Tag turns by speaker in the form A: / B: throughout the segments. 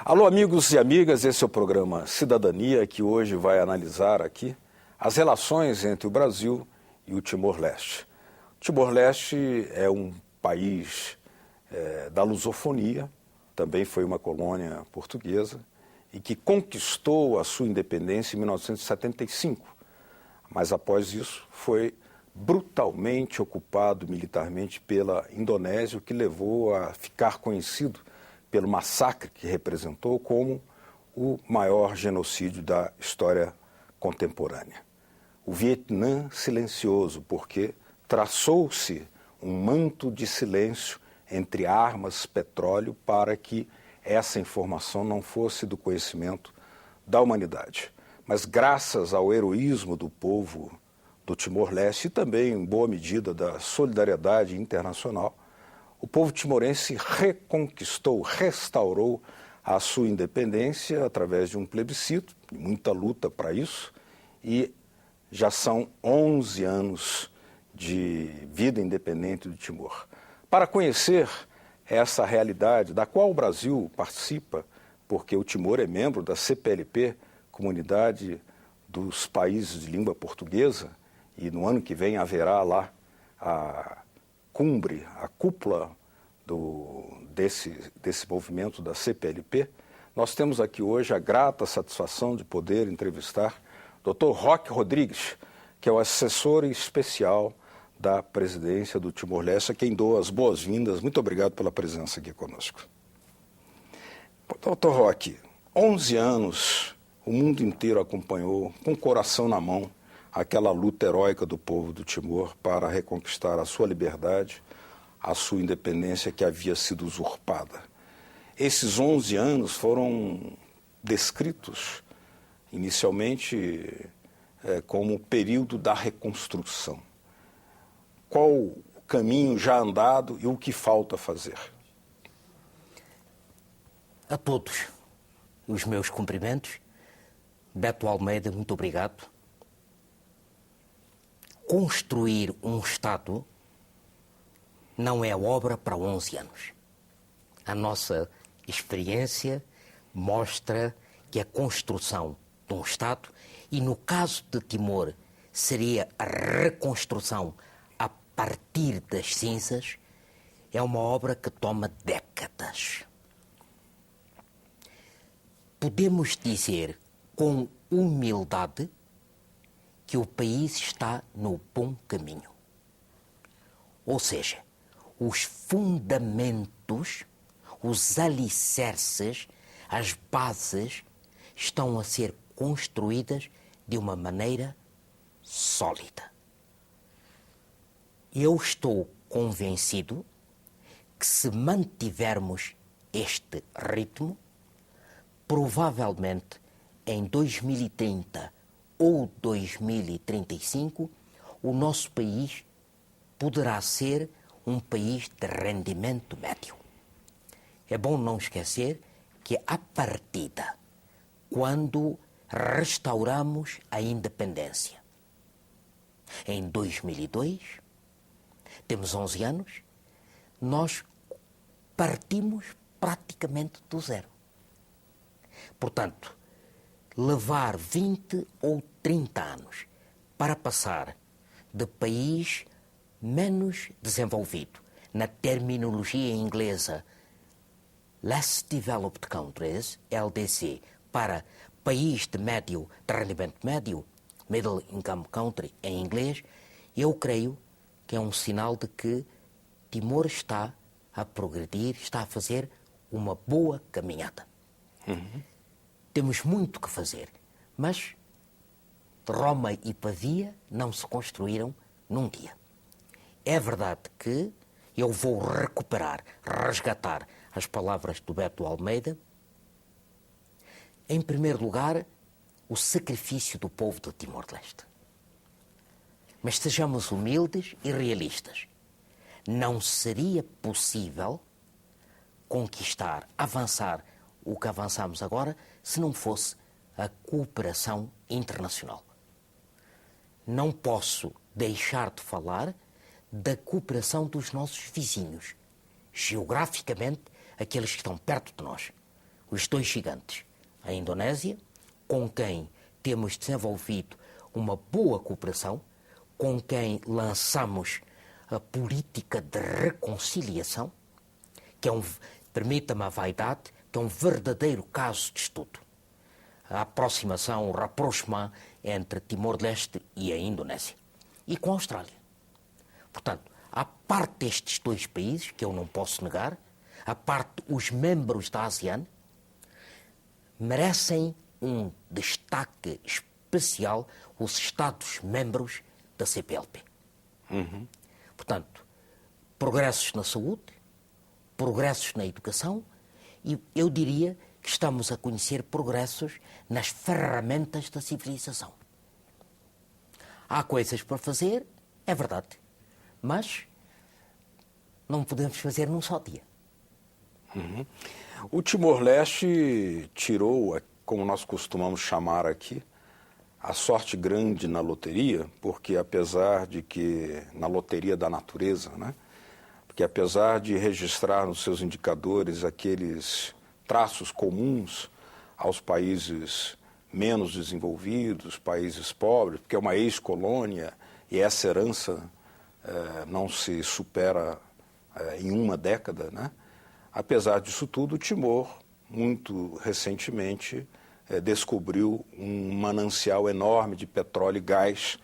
A: Alô, amigos e amigas, esse é o programa Cidadania, que hoje vai analisar aqui as relações entre o Brasil e o Timor-Leste. O Timor-Leste é um país da lusofonia, também foi uma colônia portuguesa, e que conquistou a sua independência em 1975, mas após isso foi brutalmente ocupado militarmente pela Indonésia, o que levou a ficar conhecido pelo massacre que representou como o maior genocídio da história contemporânea. O Vietnã silencioso, porque traçou-se um manto de silêncio entre armas, petróleo, para que essa informação não fosse do conhecimento da humanidade. Mas graças ao heroísmo do povo do Timor-Leste e também, em boa medida, da solidariedade internacional, o povo timorense reconquistou, restaurou a sua independência através de um plebiscito, muita luta para isso, e já são 11 anos de vida independente do Timor. Para conhecer essa realidade, da qual o Brasil participa, porque o Timor é membro da CPLP, Comunidade dos Países de Língua Portuguesa, e no ano que vem haverá lá a cúmple, a cúpula desse movimento da CPLP, nós temos aqui hoje a grata satisfação de poder entrevistar o Dr. Roque Rodrigues, que é o assessor especial da presidência do Timor-Leste, a quem dou as boas-vindas. Muito obrigado pela presença aqui conosco. Dr. Roque, 11 anos, o mundo inteiro acompanhou, com o coração na mão, aquela luta heróica do povo do Timor para reconquistar a sua liberdade, a sua independência que havia sido usurpada. Esses 11 anos foram descritos inicialmente como o período da reconstrução. Qual o caminho já andado e o que falta fazer?
B: A todos os meus cumprimentos. Beto Almeida, muito obrigado. Construir um Estado não é obra para 11 anos. A nossa experiência mostra que a construção de um Estado, e no caso de Timor seria a reconstrução a partir das cinzas, é uma obra que toma décadas. Podemos dizer com humildade que o país está no bom caminho. Ou seja, os fundamentos, os alicerces, as bases estão a ser construídas de uma maneira sólida. Eu estou convencido que, se mantivermos este ritmo, provavelmente em 2030 ou 2035, o nosso país poderá ser um país de rendimento médio. É bom não esquecer que, à partida, quando restauramos a independência, em 2002, temos 11 anos, nós partimos praticamente do zero. Portanto, levar 20 ou 30 anos para passar de país menos desenvolvido, na terminologia inglesa, Less Developed Countries, LDC, para país de rendimento médio, Middle Income Country em inglês, eu creio que é um sinal de que Timor está a progredir, está a fazer uma boa caminhada. Temos muito que fazer, mas Roma e Pavia não se construíram num dia. É verdade que eu vou resgatar as palavras do Beto Almeida. Em primeiro lugar, o sacrifício do povo do Timor-Leste. Mas sejamos humildes e realistas. Não seria possível conquistar, avançar o que avançamos agora se não fosse a cooperação internacional. Não posso deixar de falar da cooperação dos nossos vizinhos, geograficamente aqueles que estão perto de nós. os dois gigantes, a Indonésia, com quem temos desenvolvido uma boa cooperação, com quem lançamos a política de reconciliação, que é permita-me a vaidade, que é um verdadeiro caso de estudo. A aproximação, o rapprochement entre Timor-Leste e a Indonésia. E com a Austrália. Portanto, a parte destes dois países, que eu não posso negar, a parte os membros da ASEAN, merecem um destaque especial os Estados-membros da CPLP. Portanto, progressos na saúde, progressos na educação e eu diria que estamos a conhecer progressos nas ferramentas da civilização. Há coisas para fazer, é verdade, mas não podemos fazer num só dia.
A: O Timor-Leste tirou, como nós costumamos chamar aqui, a sorte grande na loteria, porque apesar de que, na loteria da natureza, né? Porque apesar de registrar nos seus indicadores aqueles traços comuns aos países menos desenvolvidos, países pobres, porque é uma ex-colônia e essa herança não se supera em uma década, né? Apesar disso tudo, o Timor, muito recentemente, descobriu um manancial enorme de petróleo e gás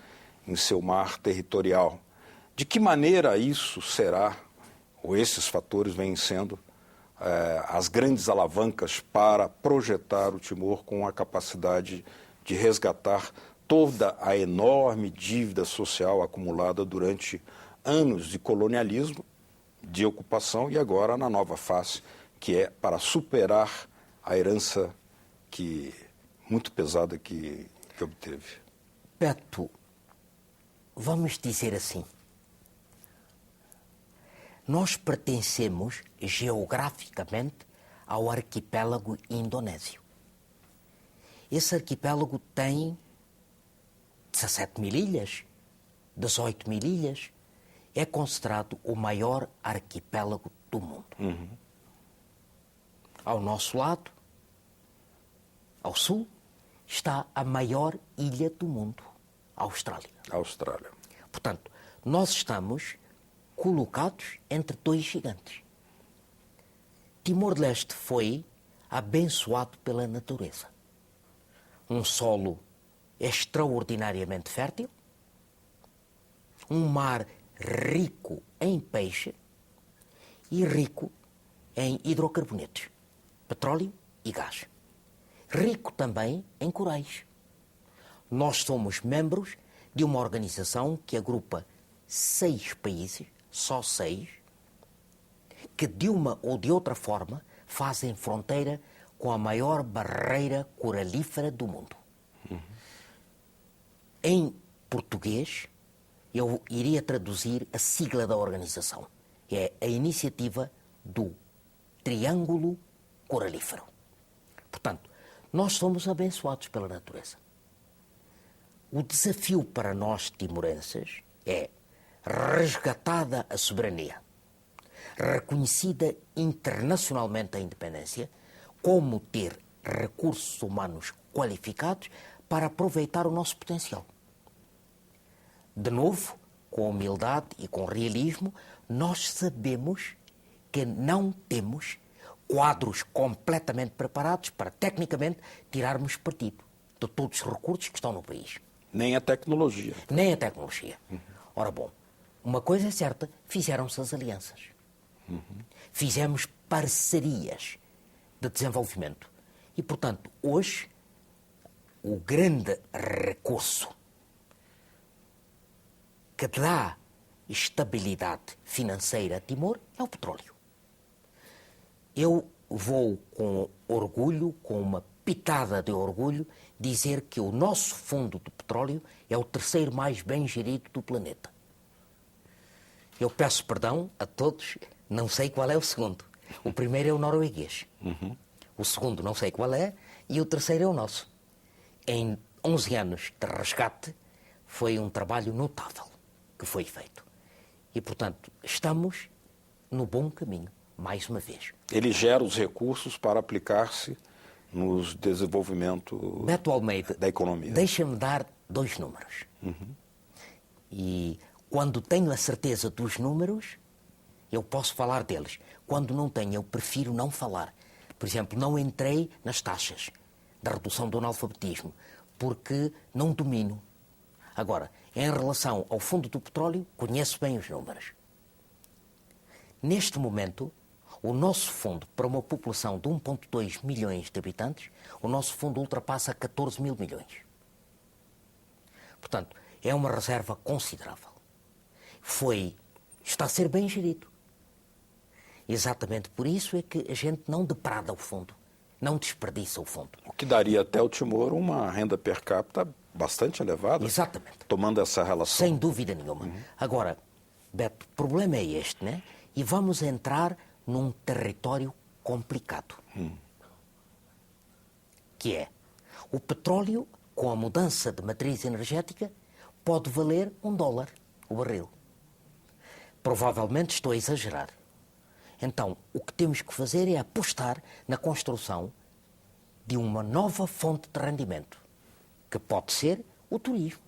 A: em seu mar territorial. De que maneira isso será, ou esses fatores vêm sendo, as grandes alavancas para projetar o Timor com a capacidade de resgatar toda a enorme dívida social acumulada durante anos de colonialismo, de ocupação e agora na nova fase, que é para superar a herança muito pesada que obteve.
B: Beto, vamos dizer assim, nós pertencemos geograficamente ao arquipélago indonésio. Esse arquipélago tem 17 mil ilhas, 18 mil ilhas, é considerado o maior arquipélago do mundo. Ao nosso lado, ao sul, está a maior ilha do mundo, a Austrália. Portanto, nós estamos colocados entre dois gigantes. Timor-Leste foi abençoado pela natureza. Um solo extraordinariamente fértil, um mar rico em peixe e rico em hidrocarbonetos, petróleo e gás. Rico também em corais. Nós somos membros de uma organização que agrupa 6 países, só 6, que de uma ou de outra forma fazem fronteira com a maior barreira coralífera do mundo. Em português, eu iria traduzir a sigla da organização. É a iniciativa do Triângulo Coralífero. Portanto, nós somos abençoados pela natureza. O desafio para nós timorenses é resgatada a soberania, reconhecida internacionalmente a independência, como ter recursos humanos qualificados para aproveitar o nosso potencial. De novo, com humildade e com realismo, nós sabemos que não temos quadros completamente preparados para, tecnicamente, tirarmos partido de todos os recursos que estão no país.
A: Nem a tecnologia.
B: Nem a tecnologia. Ora bom, uma coisa é certa, fizeram-se as alianças. Fizemos parcerias de desenvolvimento. E, portanto, hoje, o grande recurso que dá estabilidade financeira a Timor é o petróleo. Eu vou com orgulho, com uma pitada de orgulho, dizer que o nosso fundo de petróleo é o terceiro mais bem gerido do planeta. Eu peço perdão a todos, não sei qual é o segundo. O primeiro é o norueguês. O segundo não sei qual é e o terceiro é o nosso. Em 11 anos de resgate foi um trabalho notável que foi feito. E, portanto, estamos no bom caminho. mais uma vez.
A: Ele gera os recursos para aplicar-se no desenvolvimento
B: Beto Almeida,
A: da economia.
B: Deixa-me dar 2 números. E quando tenho a certeza dos números, eu posso falar deles. Quando não tenho, eu prefiro não falar. Por exemplo, não entrei nas taxas da redução do analfabetismo, porque não domino. Agora, em relação ao fundo do petróleo, conheço bem os números. Neste momento, o nosso fundo, para uma população de 1,2 milhões de habitantes, o nosso fundo ultrapassa 14 mil milhões. Portanto, é uma reserva considerável. Está a ser bem gerido. Exatamente por isso é que a gente não deprada o fundo, não desperdiça o fundo.
A: O que daria até ao Timor uma renda per capita bastante elevada.
B: Exatamente.
A: Tomando essa relação.
B: Sem dúvida nenhuma. Agora, Beto, o problema é este, né? E vamos entrar num território complicado. Que é, o petróleo, com a mudança de matriz energética, pode valer $1 o barril. Provavelmente estou a exagerar. Então, o que temos que fazer é apostar na construção de uma nova fonte de rendimento, que pode ser o turismo,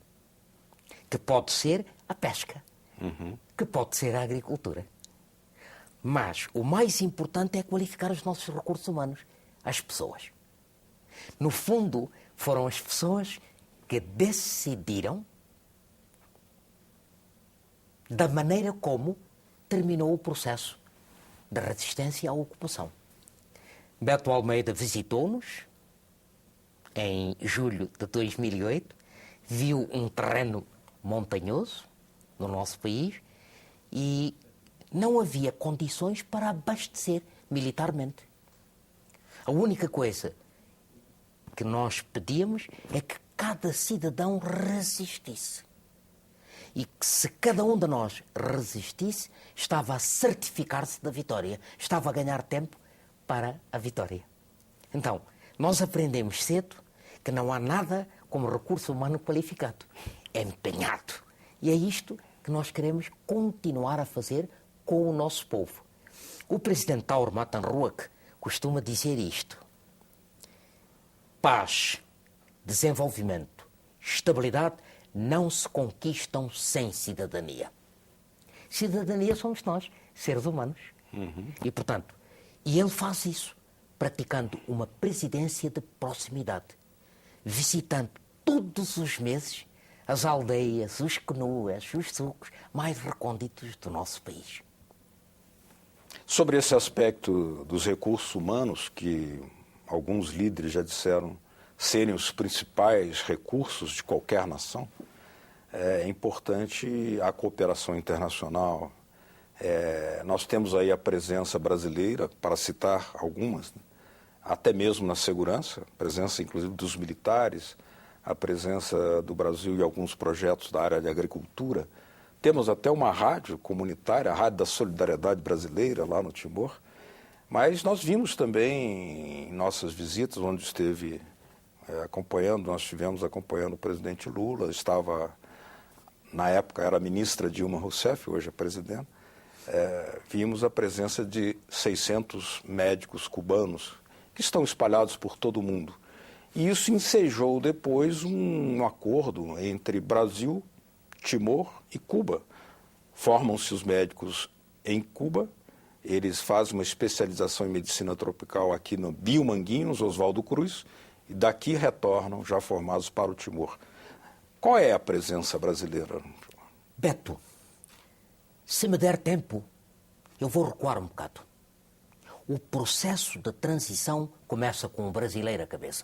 B: que pode ser a pesca, que pode ser a agricultura. Mas o mais importante é qualificar os nossos recursos humanos, as pessoas. No fundo, foram as pessoas que decidiram da maneira como terminou o processo da resistência à ocupação. Beto Almeida visitou-nos em julho de 2008, viu um terreno montanhoso no nosso país e não havia condições para abastecer militarmente. A única coisa que nós pedíamos é que cada cidadão resistisse. E que se cada um de nós resistisse, estava a certificar-se da vitória, estava a ganhar tempo para a vitória. Então, nós aprendemos cedo que não há nada como recurso humano qualificado, é empenhado. E é isto que nós queremos continuar a fazer com o nosso povo. O presidente Tauro Matanruak costuma dizer isto: paz, desenvolvimento, estabilidade não se conquistam sem cidadania. Cidadania somos nós, seres humanos. E, portanto, ele faz isso praticando uma presidência de proximidade, visitando todos os meses as aldeias, os quenuas, os sulcos mais recônditos do nosso país.
A: Sobre esse aspecto dos recursos humanos, que alguns líderes já disseram serem os principais recursos de qualquer nação, é importante a cooperação internacional. Nós temos aí a presença brasileira, para citar algumas, né? Até mesmo na segurança, a presença inclusive dos militares, a presença do Brasil em alguns projetos da área de agricultura. Temos até uma rádio comunitária, a Rádio da Solidariedade Brasileira, lá no Timor. Mas nós vimos também em nossas visitas, onde esteve nós estivemos acompanhando o presidente Lula, estava, na época era a ministra Dilma Rousseff, hoje é presidente, vimos a presença de 600 médicos cubanos que estão espalhados por todo o mundo. E isso ensejou depois um acordo entre Brasil, Timor e Cuba. Formam-se os médicos em Cuba, eles fazem uma especialização em medicina tropical aqui no Biomanguinhos, Oswaldo Cruz, e daqui retornam já formados para o Timor. Qual é a presença brasileira?
B: Beto, se me der tempo, eu vou recuar um bocado. O processo de transição começa com o brasileiro à cabeça.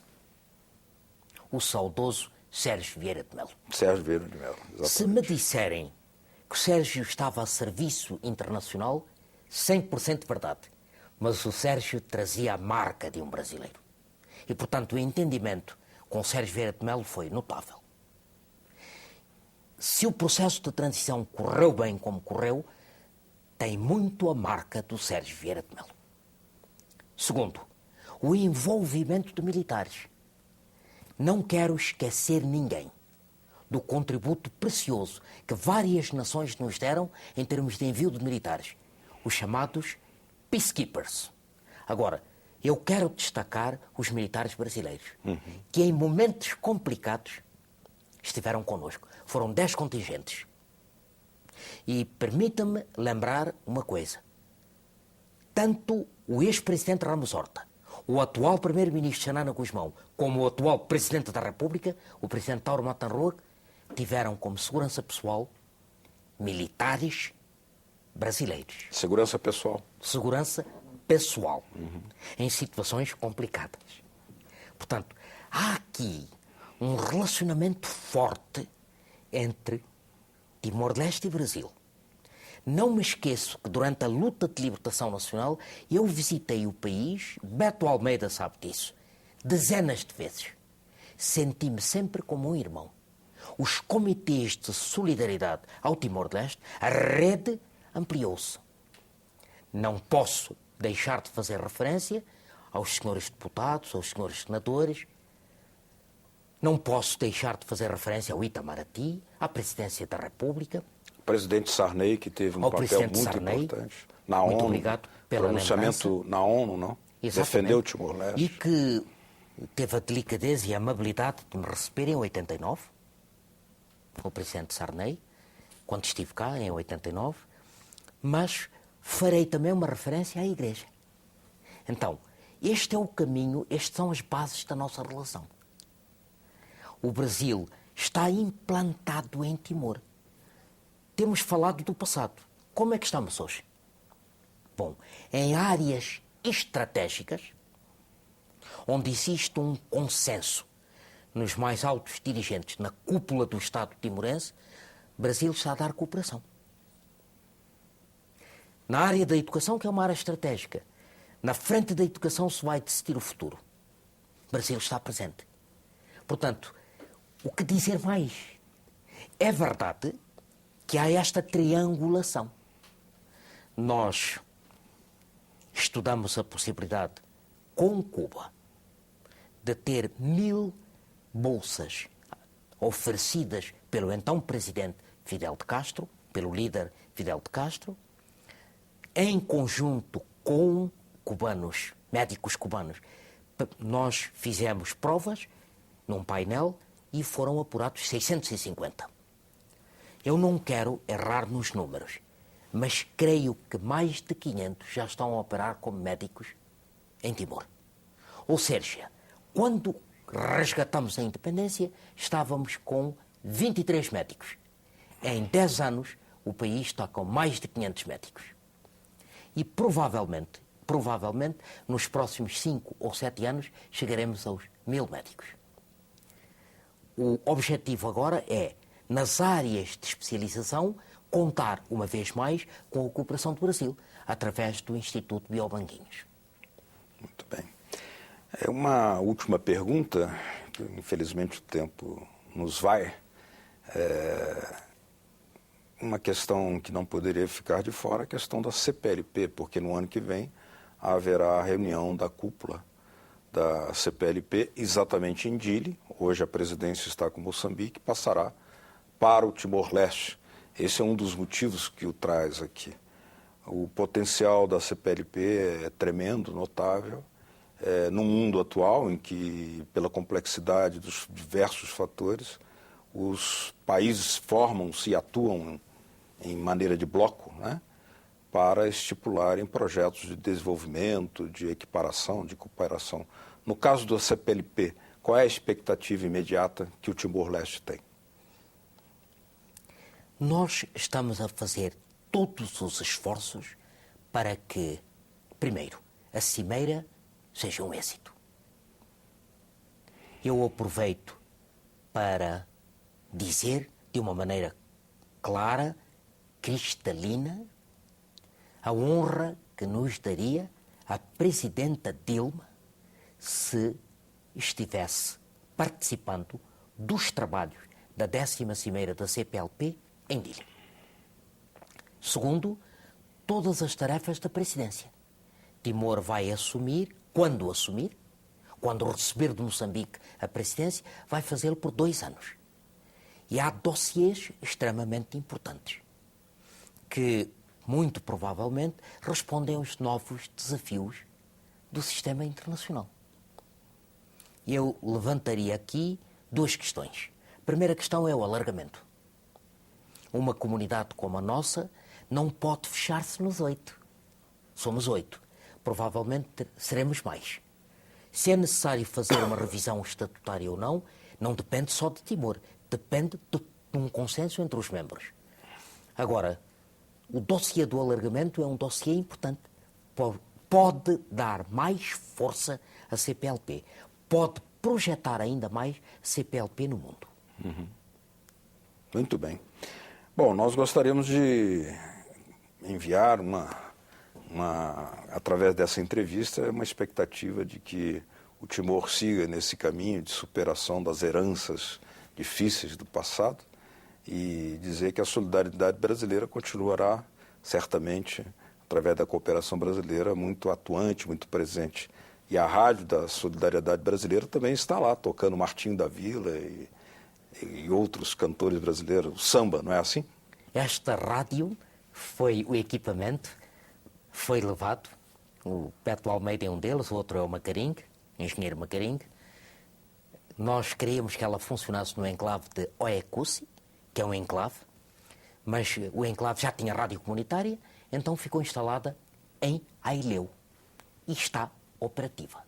B: O saudoso Sérgio Vieira de Mello.
A: Sérgio Vieira de Mello, exatamente.
B: Se me disserem que o Sérgio estava a serviço internacional, 100% verdade. Mas o Sérgio trazia a marca de um brasileiro. E, portanto, o entendimento com o Sérgio Vieira de Mello foi notável. Se o processo de transição correu bem como correu, tem muito a marca do Sérgio Vieira de Mello. Segundo, o envolvimento de militares. Não quero esquecer ninguém do contributo precioso que várias nações nos deram em termos de envio de militares, os chamados peacekeepers. Agora, eu quero destacar os militares brasileiros, que em momentos complicados estiveram connosco. Foram 10 contingentes. E permita-me lembrar uma coisa. Tanto o ex-presidente Ramos Horta, o atual primeiro-ministro Xanana Guzmão, como o atual presidente da República, o presidente Tauro Matanrua, tiveram como segurança pessoal militares brasileiros.
A: Segurança pessoal.
B: Segurança pessoal, em situações complicadas. Portanto, há aqui um relacionamento forte entre Timor-Leste e Brasil. Não me esqueço que durante a luta de libertação nacional eu visitei o país, Beto Almeida sabe disso, dezenas de vezes. Senti-me sempre como um irmão. Os comitês de solidariedade ao Timor-Leste, a rede ampliou-se. Não posso deixar de fazer referência aos senhores deputados, aos senhores senadores. Não posso deixar de fazer referência ao Itamaraty, à Presidência da República.
A: O presidente Sarney, que teve um papel muito importante na
B: muito
A: ONU.
B: obrigado pela
A: pronunciamento
B: lembrança.
A: na ONU, não?
B: Exatamente.
A: Defendeu o Timor-Leste.
B: E que teve a delicadeza e a amabilidade de me receber em 89, o presidente Sarney, quando estive cá, em 89, mas farei também uma referência à Igreja. Então, este é o caminho, estas são as bases da nossa relação. O Brasil está implantado em Timor. Temos falado do passado. Como é que estamos hoje? Bom, em áreas estratégicas, onde existe um consenso nos mais altos dirigentes, na cúpula do Estado timorense, o Brasil está a dar cooperação. Na área da educação, que é uma área estratégica, na frente da educação se vai decidir o futuro. O Brasil está presente. Portanto, o que dizer mais? É verdade que há esta triangulação. Nós estudamos a possibilidade, com Cuba, de ter 1000 bolsas oferecidas pelo então presidente Fidel de Castro, pelo líder Fidel de Castro, em conjunto com cubanos, médicos cubanos. Nós fizemos provas num painel e foram apurados 650. Eu não quero errar nos números, mas creio que mais de 500 já estão a operar como médicos em Timor. Ou seja, quando resgatamos a independência, estávamos com 23 médicos. Em 10 anos, o país está com mais de 500 médicos. E provavelmente, nos próximos 5 ou 7 anos, chegaremos aos 1000 médicos. O objetivo agora é, nas áreas de especialização, contar uma vez mais com a cooperação do Brasil, através do Instituto Biobanguinhos.
A: Muito bem. Uma última pergunta, que infelizmente o tempo nos vai. Uma questão que não poderia ficar de fora, a questão da CPLP, porque no ano que vem haverá a reunião da cúpula da CPLP, exatamente em Dili. Hoje a presidência está com Moçambique, passará para o Timor-Leste. Esse é um dos motivos que o traz aqui. O potencial da CPLP é tremendo, notável, no mundo atual, em que, pela complexidade dos diversos fatores, os países formam-se e atuam em maneira de bloco, né, para estipularem projetos de desenvolvimento, de equiparação, de cooperação. No caso da CPLP, qual é a expectativa imediata que o Timor-Leste tem?
B: Nós estamos a fazer todos os esforços para que, primeiro, a cimeira seja um êxito. Eu aproveito para dizer de uma maneira clara, cristalina, a honra que nos daria a presidenta Dilma se estivesse participando dos trabalhos da 10ª Cimeira da CPLP em Dili. Segundo, todas as tarefas da presidência. Timor vai assumir, quando receber de Moçambique a presidência, vai fazê-lo por 2 anos. E há dossiês extremamente importantes que muito provavelmente, respondem aos novos desafios do sistema internacional. Eu levantaria aqui duas questões. A primeira questão é o alargamento. Uma comunidade como a nossa não pode fechar-se nos 8. Somos 8. Provavelmente seremos mais. Se é necessário fazer uma revisão estatutária ou não, não depende só de Timor. Depende de um consenso entre os membros. Agora, o dossiê do alargamento é um dossiê importante. Pode dar mais força à CPLP. Pode projetar ainda mais a CPLP no mundo.
A: Muito bem. Bom, nós gostaríamos de enviar através dessa entrevista, uma expectativa de que o Timor siga nesse caminho de superação das heranças difíceis do passado e dizer que a solidariedade brasileira continuará, certamente, através da cooperação brasileira, muito atuante, muito presente. E a Rádio da Solidariedade Brasileira também está lá, tocando Martinho da Vila e outros cantores brasileiros, o samba, não é assim?
B: Esta rádio foi o equipamento, foi levado, o Beto Almeida é um deles, o outro é o Macaringue, engenheiro Macaringue. Nós queríamos que ela funcionasse no enclave de Oecussi, que é um enclave, mas o enclave já tinha rádio comunitária, então ficou instalada em Aileu e está operativa.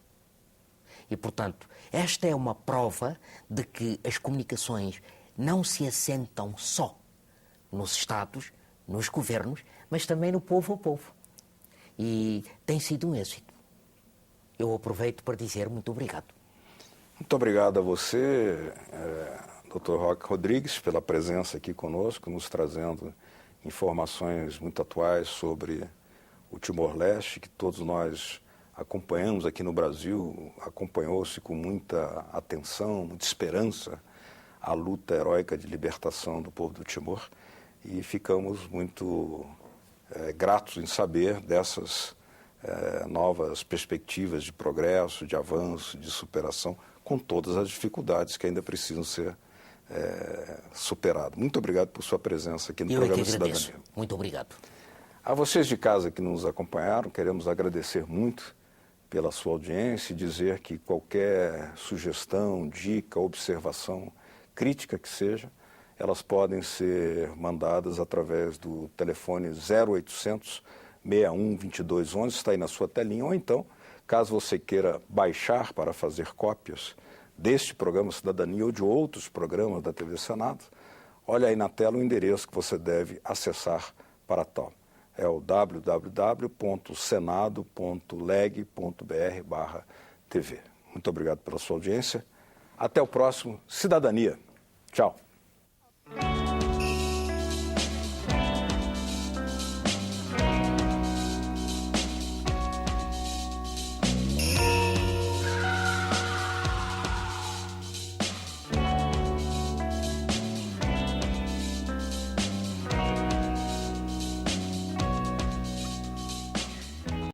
B: E, portanto, esta é uma prova de que as comunicações não se assentam só nos Estados, nos governos, mas também no povo a povo. E tem sido um êxito. Eu aproveito para dizer muito obrigado.
A: Muito obrigado a você, Dr. Roque Rodrigues, pela presença aqui conosco, nos trazendo informações muito atuais sobre o Timor-Leste, que todos nós acompanhamos aqui no Brasil, acompanhou-se com muita atenção, muita esperança a luta heróica de libertação do povo do Timor e ficamos muito gratos em saber dessas novas perspectivas de progresso, de avanço, de superação, com todas as dificuldades que ainda precisam ser superadas. Muito obrigado por sua presença aqui no programa Cidadania.
B: Muito obrigado.
A: A vocês de casa que nos acompanharam, queremos agradecer muito pela sua audiência e dizer que qualquer sugestão, dica, observação, crítica que seja, elas podem ser mandadas através do telefone 0800 61 2211, está aí na sua telinha, ou então, caso você queira baixar para fazer cópias deste programa Cidadania ou de outros programas da TV Senado, olha aí na tela o endereço que você deve acessar para tal. É o www.senado.leg.br/TV. Muito obrigado pela sua audiência. Até o próximo Cidadania. Tchau.